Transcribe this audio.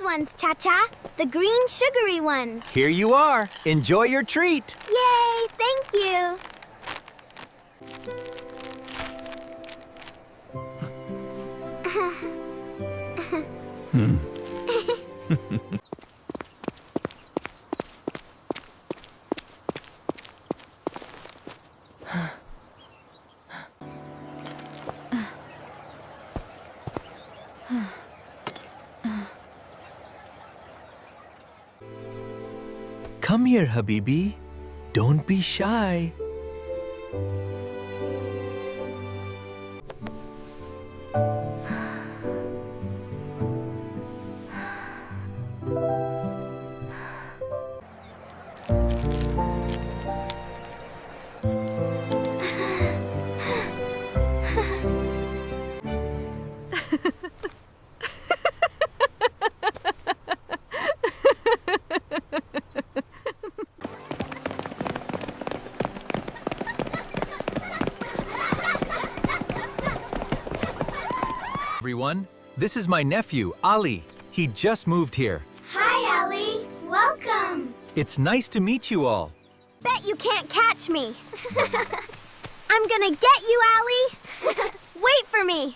those ones, Chacha. The green sugary ones. Here you are. Enjoy your treat. Yay, thank you. Come here, Habibi. Don't be shy. Everyone, this is my nephew, Ali. He just moved here. Hi, Ali. Welcome. It's nice to meet you all. Bet you can't catch me. I'm gonna get you, Ali. Wait for me.